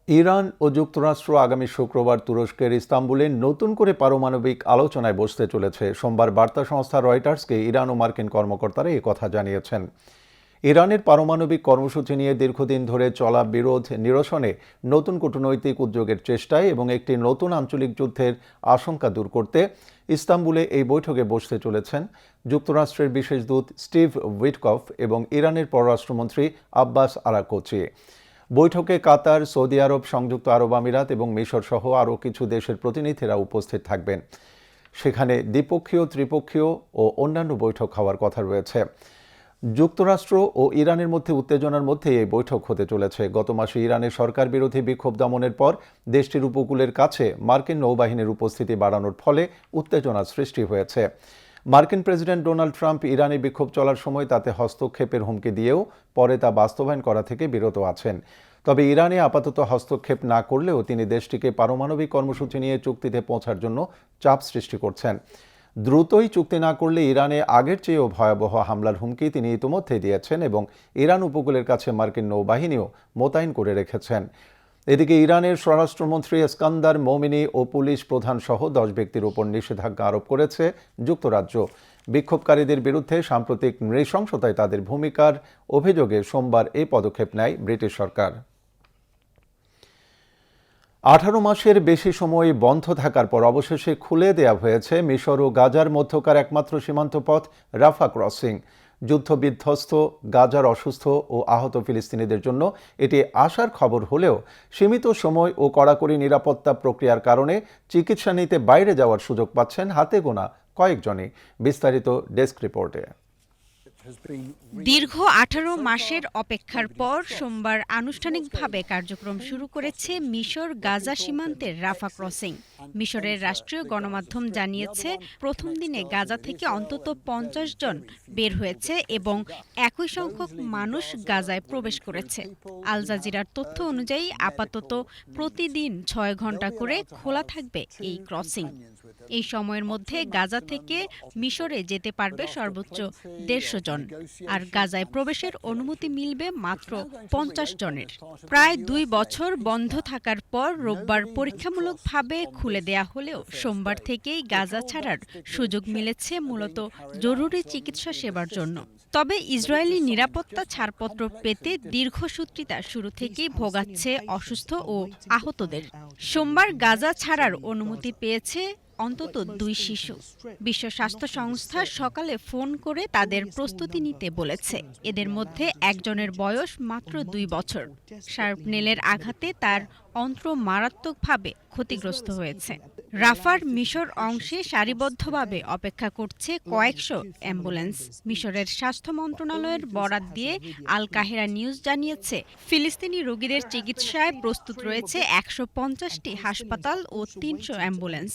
ইরান ও যুক্তরাষ্ট্র আগামী শুক্রবার তুরস্কের ইস্তাম্বুলে নতুন করে পারমাণবিক আলোচনায় বসতে চলেছে। সোমবার বার্তা সংস্থা রয়টার্সকে ইরান ও মার্কিন কর্মকর্তারা এই কথা জানিয়েছেন। ইরানের পারমাণবিক কর্মসূচি নিয়ে দীর্ঘদিন ধরে চলা বিরোধ নিরসনে নতুন কূটনৈতিক উদ্যোগের চেষ্টায় এবং একটি নতুন আঞ্চলিক যুদ্ধের আশঙ্কা দূর করতে ইস্তাম্বুলে এই বৈঠকে বসতে চলেছেন যুক্তরাষ্ট্রের বিশেষ দূত স্টিভ উইটকফ এবং ইরানের পররাষ্ট্রমন্ত্রী আব্বাস আরাকচি। বৈঠকে কাতার, সৌদি আরব, সংযুক্ত আরব আমিরাত এবং মিশর সহ আরও কিছু দেশের প্রতিনিধিরা উপস্থিত থাকবেন। সেখানে দ্বিপক্ষীয়, ত্রিপক্ষীয় ও অন্যান্য বৈঠক হওয়ার কথা রয়েছে। যুক্তরাষ্ট্র ও ইরানের মধ্যে উত্তেজনার মধ্যে এই বৈঠক হতে চলেছে। গত মাসে ইরানের সরকার বিরোধী বিক্ষোভ দমনের পর দেশটির উপকূলের কাছে মার্কিন নৌবাহিনীর উপস্থিতি বাড়ানোর ফলে উত্তেজনার সৃষ্টি হয়েছে। মার্কিন প্রেসিডেন্ট ডোনাল্ড ট্রাম্প ইরানে বিক্ষোভ চলার সময় তাতে হস্তক্ষেপের হুমকি দিয়েও পরে তা বাস্তবায়ন করা থেকে বিরত আছেন। তবে ইরানে আপাতত হস্তক্ষেপ না করলেও তিনি দেশটিকে পারমাণবিক কর্মসূচি নিয়ে চুক্তিতে পৌঁছার জন্য চাপ সৃষ্টি করছেন। দ্রুতই চুক্তি না করলে ইরানে আগের চেয়েও ভয়াবহ হামলার হুমকি তিনি ইতিমধ্যেই দিয়েছেন এবং ইরান উপকূলের কাছে মার্কিন নৌবাহিনীও মোতায়েন করে রেখেছেন। এদিকে ইরানের স্বরাষ্ট্রমন্ত্রী ইস্কান্দার মোমিনি ও পুলিশ প্রধান সহ 10 ব্যক্তির উপর নিষেধাজ্ঞা আরোপ করেছে যুক্তরাজ্য। বিক্ষোভকারীদের বিরুদ্ধে সাম্প্রতিক নৃশংসতায় তাদের ভূমিকার অভিযোগে সোমবার এই পদক্ষেপ নেয় ব্রিটিশ সরকার। 18 মাসের বেশি সময় বন্ধ থাকার পর অবশেষে খুলে দেওয়া হয়েছে মিশর ও গাজার মধ্যকার একমাত্র সীমান্ত পথ রাফা ক্রসিং। যুদ্ধবিধ্বস্ত গাজার অসুস্থ ও আহত ফিলিস্তিনিদের জন্য এটি আশার খবর হলেও সীমিত সময় ও কড়াকড়ি নিরাপত্তা প্রক্রিয়ার কারণে চিকিৎসা নিতে বাইরে যাওয়ার সুযোগ পাচ্ছেন হাতে গোনা কয়েকজনই। বিস্তারিত ডেস্ক রিপোর্টে। দীর্ঘ 18 মাসের অপেক্ষার পর সোমবার আনুষ্ঠানিকভাবে কার্যক্রম শুরু করেছে মিশর গাজা সীমান্তের রাফা ক্রসিং। মিশরের রাষ্ট্রীয় গণমাধ্যম জানিয়েছে প্রথম দিনে গাজা থেকে অন্তত 50 জন বের হয়েছে এবং একই সংখ্যক মানুষ গাজায় প্রবেশ করেছে। আল জাজিরার তথ্য অনুযায়ী আপাতত প্রতিদিন 6 ঘন্টা করে খোলা থাকবে এই ক্রসিং। এই সময়ের মধ্যে গাজা থেকে মিশরে যেতে পারবে সর্বোচ্চ 150 জন, আর গাজায় প্রবেশের অনুমতি মিলবে মাত্র 50 জনের। প্রায় 2 বছর বন্ধ থাকার পর রোববার পরীক্ষামূলকভাবে খুলে দেয়া হলেও সোমবার থেকেই গাজা ছাড়ার সুযোগ মিলেছে মূলত জরুরি চিকিৎসা সেবার জন্য। তবে ইসরায়েলি নিরাপত্তা ছাড়পত্র পেতে দীর্ঘসূত্রিতা শুরু থেকেই ভোগাচ্ছে অসুস্থ ও আহতদের। সোমবার গাজা ছাড়ার অনুমতি পেয়েছে অন্তত 2 শিশু। বিশ্ব স্বাস্থ্য সংস্থা সকালে ফোন করে তাদের প্রস্তুতি নিতে বলেছে। এদের মধ্যে একজনের বয়স মাত্র 2 বছর। শার্পনেলের আঘাতে তার অন্ত্র মারাত্মকভাবে ক্ষতিগ্রস্ত হয়েছে। রাফার মিশর অংশে সারিবদ্ধভাবে অপেক্ষা করছে কয়েকশো অ্যাম্বুলেন্স। মিশরের স্বাস্থ্য মন্ত্রণালয়ের বরাত দিয়ে আল কাহেরা নিউজ জানিয়েছে, ফিলিস্তিনি রোগীদের চিকিৎসায় প্রস্তুত রয়েছে 150টি হাসপাতাল ও 300 অ্যাম্বুলেন্স।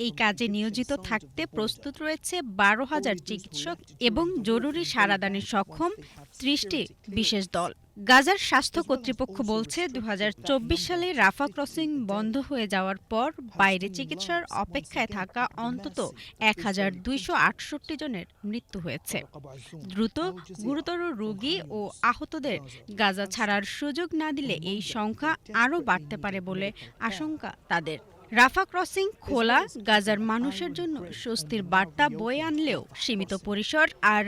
এই কাজে নিয়োজিত থাকতে প্রস্তুত রয়েছে 12,000 চিকিৎসক এবং জরুরি সাড়াদানে সক্ষম 30টি বিশেষ দল। গাজার স্বাস্থ্য কর্তৃপক্ষ বলছে 2024 সালে রাফা ক্রসিং বন্ধ হয়ে যাওয়ার পর বাইরে চিকিৎসার অপেক্ষায় থাকা অন্তত 1268 জনের মৃত্যু হয়েছে। দ্রুত গুরুতর রোগী ও আহতদের গাজা ছাড়ার সুযোগ না দিলে এই সংখ্যা আরও বাড়তে পারে বলে আশঙ্কা তাদের। রাফা ক্রসিং খোলা গাজার মানুষের জন্য স্বস্তির বার্তা বয়ে আনলেও সীমিত পরিসর আর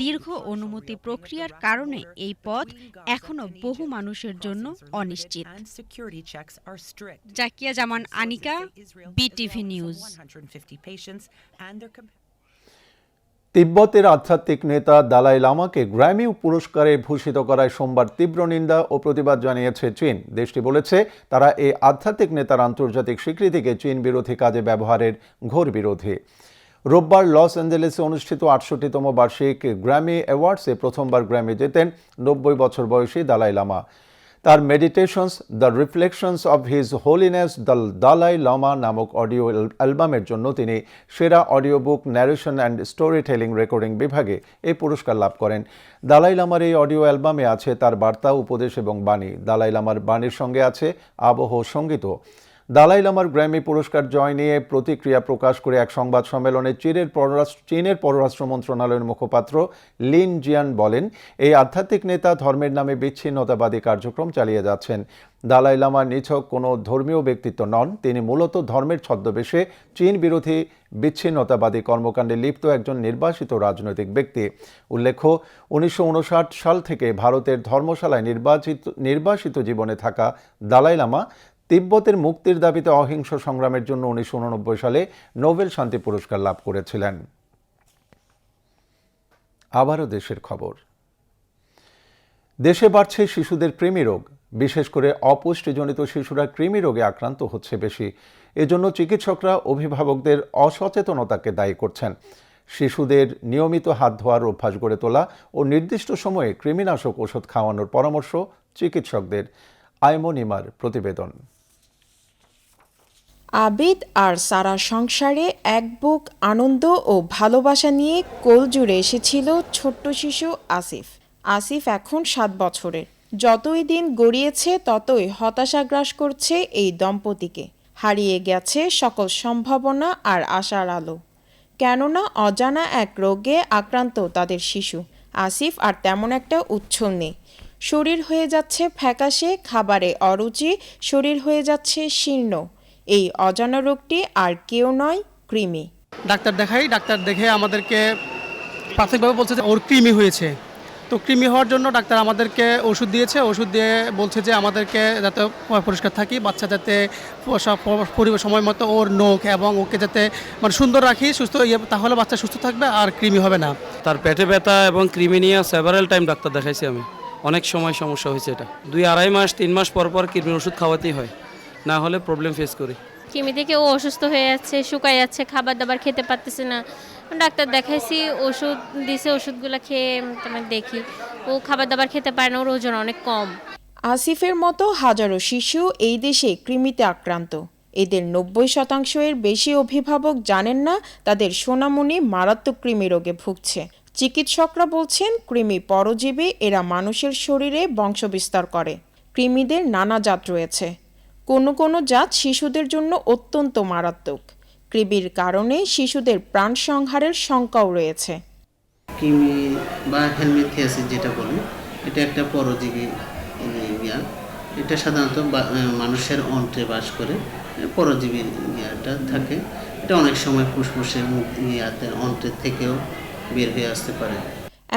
দীর্ঘ অনুমতি প্রক্রিয়ার কারণে এই পথ এখনো বহু মানুষের জন্য অনিশ্চিত। জাকিয়া জামান আনিকা, বিটিভি নিউজ। তিব্বতের আধ্যাত্মিক নেতা দালাই লামাকে গ্র্যামি পুরস্কারে ভূষিত করায় সোমবার তীব্র নিন্দা ও প্রতিবাদ জানিয়েছে চীন। দেশটি বলেছে তারা এই আধ্যাত্মিক নেতার আন্তর্জাতিক স্বীকৃতিকে চীন বিরোধী কাজে ব্যবহারের ঘোর বিরোধী। রোববার লস অ্যাঞ্জেলেসে অনুষ্ঠিত 68তম বার্ষিক গ্র্যামি অ্যাওয়ার্ডসে প্রথমবার গ্র্যামি জেতেন 90 বছর বয়সী দালাই লামা। তার meditations the reflections of his holiness the Dalai Lama নামক অডিও অ্যালবামের জন্য তিনি সেরা audio book, narration and story telling recording বিভাগে এই পুরস্কার লাভ করেন। দালাই লামার এই অডিও অ্যালবামে আছে তার বার্তা, উপদেশ এবং বাণী। দালাই লামার বাণীর সঙ্গে আছে আবহ সঙ্গীতও। দালাই লামার গ্র্যামি পুরস্কার জয় নিয়ে প্রতিক্রিয়া প্রকাশ করে এক সংবাদ সম্মেলনে চীনের পররাষ্ট্র মন্ত্রণালয়ের মুখপাত্র লিন জিয়ান বলেন, এই আধ্যাত্মিক নেতা ধর্মের নামে বিচ্ছিন্নতাবাদী কার্যক্রম চালিয়ে যাচ্ছেন। দালাই লামা নিছক কোনো ধর্মীয় ব্যক্তিত্ব নন, তিনি মূলত ধর্মের ছদ্মবেশে চীন বিরোধী বিচ্ছিন্নতাবাদী কর্মকাণ্ডে লিপ্ত একজন নির্বাসিত রাজনৈতিক ব্যক্তি। উল্লেখ্য, 1959 সাল থেকে ভারতের ধর্মশালায় নির্বাসিত জীবনে থাকা দালাই লামা তিব্বতের মুক্তির দাবিতে অহিংস সংগ্রামের জন্য 1989 সালে নোবেল শান্তি পুরস্কার লাভ করেছিলেন। আবারও দেশের খবর। দেশে বাড়ছে শিশুদের কৃমি রোগ। বিশেষ করে অপুষ্টিজনিত শিশুরা কৃমি রোগে আক্রান্ত হচ্ছে বেশি। এজন্য চিকিৎসকরা অভিভাবকদের অসচেতনতাকে দায়ী করছেন। শিশুদের নিয়মিত হাত ধোয়ার অভ্যাস গড়ে তোলা ও নির্দিষ্ট সময়ে কৃমিনাশক ওষুধ খাওয়ানোর পরামর্শ চিকিৎসকদের। আইমনিমার প্রতিবেদন। আবিদ আর সারা সংসারে এক বুক আনন্দ ও ভালোবাসা নিয়ে কোল জুড়ে এসেছিল ছোট্ট শিশু আসিফ। আসিফ এখন 7 বছরের। যতই দিন গড়িয়েছে ততই হতাশা গ্রাস করছে এই দম্পতিকে। হারিয়ে গেছে সকল সম্ভাবনা আর আশার আলো। কেননা অজানা এক রোগে আক্রান্ত তাদের শিশু। আসিফ আর তেমন একটা উচ্ছল নেই। শরীর হয়ে যাচ্ছে ফ্যাকাশে, খাবারে অরুচি, শরীর হয়ে যাচ্ছে শীর্ণ। এই অজানা রোগটি আর কেউ নয়, কৃমি। ডাক্তার দেখাই, ডাক্তার দেখে আমাদেরকে প্রাথমিকভাবে বলছে যে ওর কৃমি হয়েছে। তো কৃমি হওয়ার জন্য ডাক্তার আমাদেরকে ওষুধ দিয়েছে, ওষুধ দিয়ে বলছে যে আমাদেরকে যাতে পরিষ্কার থাকি, বাচ্চা যাতে পরিবেশ সময় মতো ওর নখ এবং ওকে যাতে মানে সুন্দর রাখি, সুস্থ তাহলে বাচ্চা সুস্থ থাকবে আর কৃমি হবে না। তার পেটে ব্যথা এবং কৃমি নিয়ে সেভারাল টাইম ডাক্তার দেখাইছি আমি, অনেক সময় সমস্যা হয়েছে। এটা 2-2.5 মাস 3 মাস পর পর কৃমির ওষুধ খাওয়াতেই হয়, না হলে প্রবলেম ফেস করি। কৃমি থেকে ও অসুস্থ হয়ে যাচ্ছে, শুকায় যাচ্ছে, খাবার দাবার খেতে পারতেছে না। ডাক্তার দেখাইছি, ওষুধ দিছে, ওষুধগুলো খেয়ে দেখি ও খাবার দাবার খেতে পারে না, ওর ওজন অনেক কম। আসিফের মতো হাজারো শিশু এই দেশে কৃমিতে আক্রান্ত। এদের 90% বেশি অভিভাবক জানেন না তাদের সোনামণি মারাত্মক কৃমি রোগে ভুগছে। চিকিৎসকরা বলছেন কৃমি পরজীবী, এরা মানুষের শরীরে বংশবিস্তার করে। কৃমিদের নানা জাত রয়েছে, কোনো কোনো জাত শিশুদের জন্য অত্যন্ত মারাত্মক। কৃমির কারণে শিশুদের প্রাণ সংহারের শঙ্কাও রয়েছে। কৃমি বা হেলমিনথিয়াসিস যেটা বলে, এটা একটা পরজীবী ইয়া। এটা সাধারণত মানুষের অন্ত্রে বাস করে, পরজীবী ইয়াটা থাকে। এটা অনেক সময় ফুসফুসে অন্ত্রের থেকেও বের হয়ে আসতে পারে।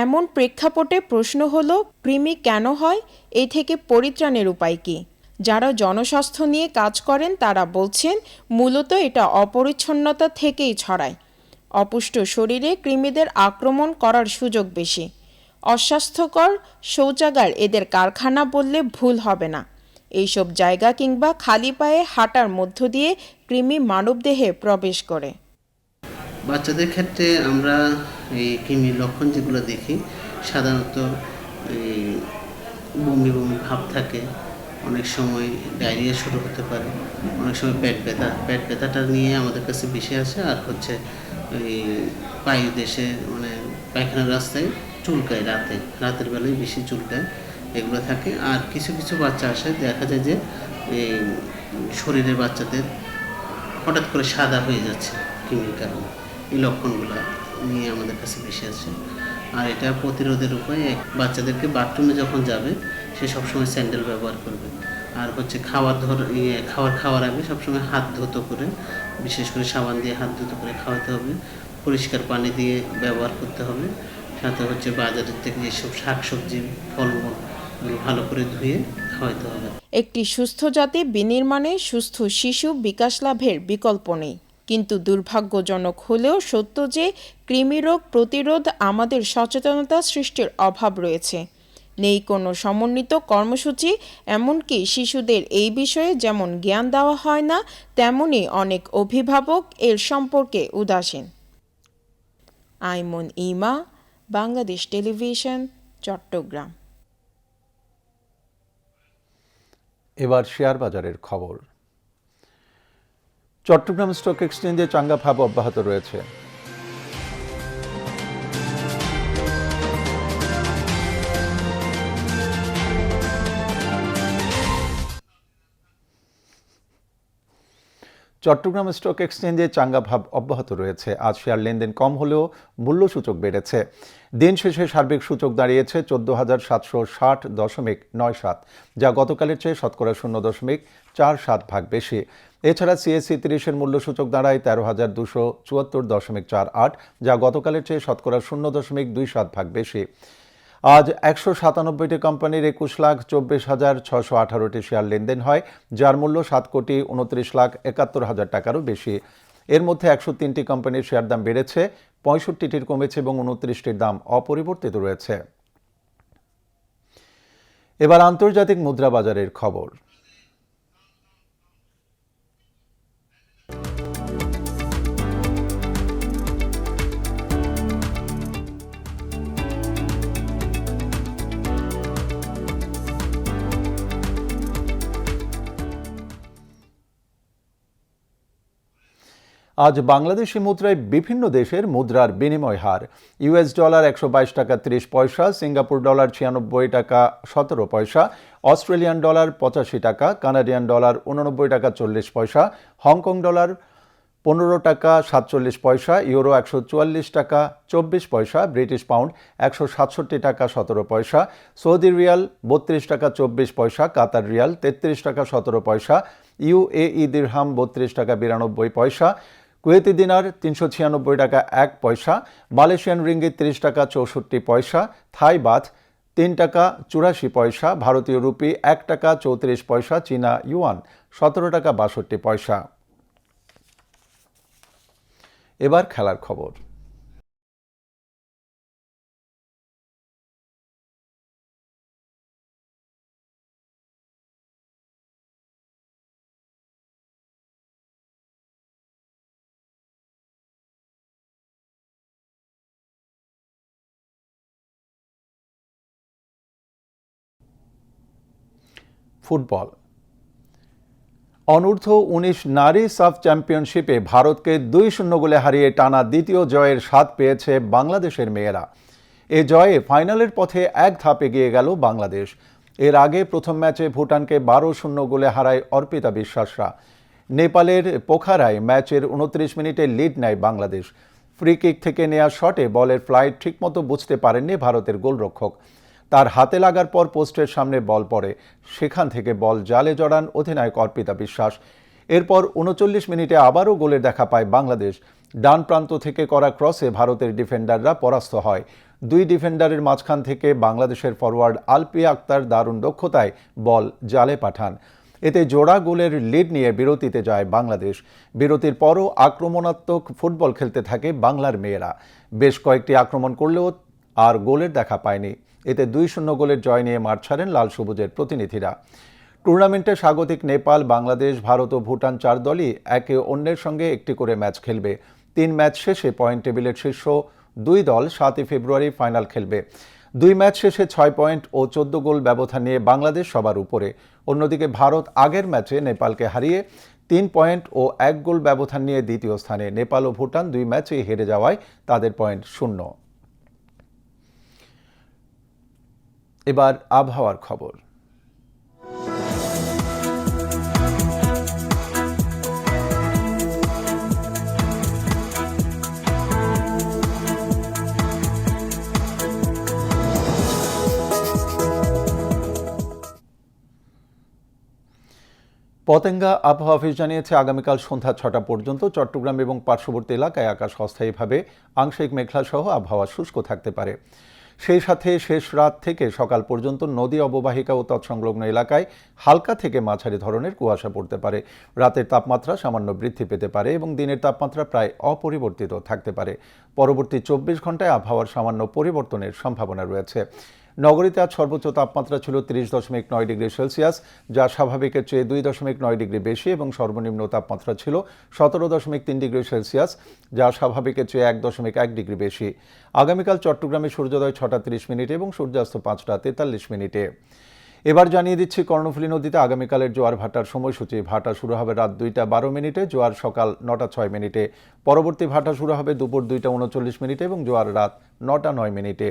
এমন প্রেক্ষাপটে প্রশ্ন হলো, কৃমি কেন হয়, এ থেকে পরিত্রাণের উপায় কী? যারা জনস্বাস্থ্য নিয়ে কাজ করেন তারা বলছেন মূলত এটা অপরিচ্ছন্নতা থেকেই ছড়ায়। অপুষ্ট শরীরে কৃমিদের আক্রমণ করার সুযোগ বেশি। অস্বাস্থ্যকর শৌচাগার এদের কারখানা বললে ভুল হবে না। এইসব জায়গা কিংবা খালি পায়ে হাঁটার মধ্য দিয়ে কৃমি মানবদেহে প্রবেশ করে। বাচ্চাদের ক্ষেত্রে আমরা এই কৃমির লক্ষণ যেগুলো দেখি, সাধারণত বমি বমি ভাব থাকে, অনেক সময় ডায়রিয়া শুরু হতে পারে, অনেক সময় পেট ব্যথাটা নিয়ে আমাদের কাছে বেশি আসে। আর হচ্ছে ওই পায়ু দেশে মানে পায়খানার রাস্তায় চুলকায়, রাতের বেলায় বেশি চুলকায়, এগুলো থাকে। আর কিছু কিছু বাচ্চা আসে, দেখা যায় যে এই শরীরের বাচ্চাদের হঠাৎ করে সাদা হয়ে যাচ্ছে কৃমির কারণে। এই লক্ষণগুলো নিয়ে আমাদের কাছে বেশি আসে। আর এটা প্রতিরোধের উপায়, বাচ্চাদেরকে বাথরুমে যখন যাবে সে সবসময় স্যান্ডেল ব্যবহার করবে। আর হচ্ছে খাওয়ার আগে সবসময় হাত ধুতো করে, বিশেষ করে সাবান দিয়ে হাত ধুতো করে খাওয়াতে হবে। পরিষ্কার পানি দিয়ে ব্যবহার করতে হবে। সাথে হচ্ছে বাজারের থেকে যেসব শাকসবজি ফলমূল ভালো করে ধুয়ে খাওয়াতে হবে। একটি সুস্থ জাতি বিনির্মাণে সুস্থ শিশু বিকাশ লাভের বিকল্প নেই। কিন্তু দুর্ভাগ্যজনক হলেও সত্য যে কৃমিরোগ প্রতিরোধ আমাদের সচেতনতা সৃষ্টির অভাব রয়েছে। নেই কোনো সমন্বিত কর্মসূচি, এমনকি শিশুদের এই বিষয়ে যেমন জ্ঞান দেওয়া হয় না, তেমনি অনেক অভিভাবক এর সম্পর্কে উদাসীন। আইমন ইমা, বাংলাদেশ টেলিভিশন, চট্টগ্রাম। এবার শেয়ার বাজারের খবর। চট্টগ্রাম স্টক এক্সচেঞ্জে চাঙ্গা ভাব অব্যাহত রয়েছে। চট্টগ্রাম স্টক এক্সচেঞ্জে চাঙ্গা ভাব অব্যাহত রয়েছে। আজ শেয়ার লেনদেন কম হলেও মূল্যসূচক বেড়েছে। দিন শেষে সার্বিক সূচক দাঁড়িয়েছে 14,760.97, যা গতকালের চেয়ে শতকরা 0.47 বেশি। এছাড়া সিএসসি 30-এর মূল্যসূচক দাঁড়ায় 13,274.48, যা গতকালের চেয়ে শতকরা 0.27 বেশি। আজ 197টি কোম্পানির 21,24,618টি শেয়ার লেনদেন হয়, যার মূল্য 7,29,71,000 টাকারও বেশি। এর মধ্যে 103টি কোম্পানির শেয়ার দাম বেড়েছে, 65টির কমেছে এবং 29টির দাম অপরিবর্তিত রয়েছে। এবার আন্তর্জাতিক মুদ্রা বাজারের খবর। আজ বাংলাদেশি মুদ্রায় বিভিন্ন দেশের মুদ্রার বিনিময় হার। ইউএস ডলার 122 টাকা 30 পয়সা, সিঙ্গাপুর ডলার 96 টাকা 17 পয়সা, অস্ট্রেলিয়ান ডলার 85 টাকা, কানাডিয়ান ডলার 89 টাকা 40 পয়সা, হংকং ডলার 15 টাকা 47 পয়সা, ইউরো 144 টাকা 24 পয়সা, ব্রিটিশ পাউন্ড 167 টাকা 17 পয়সা, সৌদি রিয়াল 32 টাকা 24 পয়সা, কাতার রিয়াল 33 টাকা 17 পয়সা, ইউএই দিরহাম 32 টাকা 92 পয়সা, কুয়েতি দিনার 396 টাকা 1 পয়সা, মালয়েশিয়ান রিঙ্গিত 30 টাকা 64 পয়সা, থাই বাথ 3 টাকা 84 পয়সা, ভারতীয় রুপি 1 টাকা 34 পয়সা, চীনা ইউয়ান 17 টাকা 62 পয়সা। এবার খেলার খবর। ফুটবল। অনূর্ধ্ব 19 নারী সাব চ্যাম্পিয়নশিপে ভারতকে 2-0 গোলে হারিয়ে টানা দ্বিতীয় জয়ের স্বাদ পেয়েছে বাংলাদেশের মেয়েরা। এ জয়ে ফাইনালের পথে এক ধাপ এগিয়ে গেল বাংলাদেশ। এর আগে প্রথম ম্যাচে ভুটানকে 12-0 গোলে হারায় অর্পিতা বিশ্বাসরা। নেপালের পোখারায় ম্যাচের 29 মিনিটে লিড নেয় বাংলাদেশ। ফ্রি কিক থেকে নেওয়া শটে বলের ফ্লাইট ঠিকমতো বুঝতে পারেননি ভারতের গোলরক্ষক। তার হাতে লাগার পর পোস্টের সামনে বল পড়ে, সেখান থেকে বল জালে জড়ান অধিনায়ক অর্পিতা বিশ্বাস। এরপর 39 মিনিটে আবারও গোলের দেখা পায় বাংলাদেশ। ডান প্রান্ত থেকে করা ক্রসে ভারতের ডিফেন্ডাররা পরাস্ত হয়। দুই ডিফেন্ডারের মাঝখান থেকে বাংলাদেশের ফরওয়ার্ড আলপিয়া আক্তার দারুণ দক্ষতায় বল জালে পাঠান। এতে জোড়া গোলের লিড নিয়ে বিরতিতে যায় বাংলাদেশ। বিরতির পরও আক্রমণাত্মক ফুটবল খেলতে থাকে বাংলার মেয়েরা। বেশ কয়েকটি আক্রমণ করলেও আর গোলের দেখা পায়নি। এতে 2-0 গোলের জয় নিয়ে মাঠ ছাড়েন লাল সবুজের প্রতিনিধিরা। টুর্নামেন্টে স্বাগতিক নেপাল, বাংলাদেশ, ভারত ও ভুটান 4 দলই একে অন্যের সঙ্গে একটি করে ম্যাচ খেলবে। 3 ম্যাচ শেষে পয়েন্ট টেবিলের শীর্ষ 2 দল 7 ফেব্রুয়ারি ফাইনাল খেলবে। 2 ম্যাচ শেষে 6 পয়েন্ট ও 14 গোল ব্যবধান নিয়ে বাংলাদেশ সবার উপরে। অন্যদিকে ভারত আগের ম্যাচে নেপালকে হারিয়ে 3 পয়েন্ট ও 1 গোল ব্যবধান নিয়ে দ্বিতীয় স্থানে। নেপাল ও ভুটান 2 ম্যাচেই হেরে যাওয়ায় তাদের পয়েন্ট 0। এবার আবহাওয়ার খবর। পতেঙ্গা আবহাওয়া অফিস জানিয়েছে আগামীকাল সন্ধ্যা 6টা পর্যন্ত চট্টগ্রাম এবং পার্শ্ববর্তী এলাকায় আকাশ অস্থায়ীভাবে আংশিক মেঘলা সহ আবহাওয়া শুষ্ক থাকতে পারে। সেই সাথে শেষ রাত থেকে সকাল পর্যন্ত নদী অববাহিকা ও তৎসংলগ্ন এলাকায় হালকা থেকে মাঝারি ধরনের কুয়াশা পড়তে পারে। রাতের তাপমাত্রা সামান্য বৃদ্ধি পেতে পারে এবং দিনের তাপমাত্রা প্রায় অপরিবর্তিত থাকতে পারে। পরবর্তী 24 ঘন্টায় আবহাওয়ার সামান্য পরিবর্তনের সম্ভাবনা রয়েছে। নগরীতে আজ সর্বোচ্চ তাপমাত্রা ছিল 30.9 ডিগ্রি সেলসিয়াস, যা স্বাভাবিকের চেয়ে 2.9 ডিগ্রি বেশি, এবং সর্বনিম্ন তাপমাত্রা ছিল 17.3 ডিগ্রি সেলসিয়াস, যা স্বাভাবিকের চেয়ে 1.1 ডিগ্রি বেশি। আগামীকাল চট্টগ্রামে সূর্যোদয় 6টা 30 মিনিটে এবং সূর্যাস্ত 5টা 43 মিনিটে। এবার জানিয়ে দিচ্ছি কর্ণফুলী নদীতে আগামীকালের জোয়ার ভাটার সময়সূচি। ভাটা শুরু হবে রাত 2টা 12 মিনিটে, জোয়ার সকাল 9টা 6 মিনিটে। পরবর্তী ভাটা শুরু হবে দুপুর 2টা 39 মিনিটে এবং জোয়ার রাত 9টা 9 মিনিটে।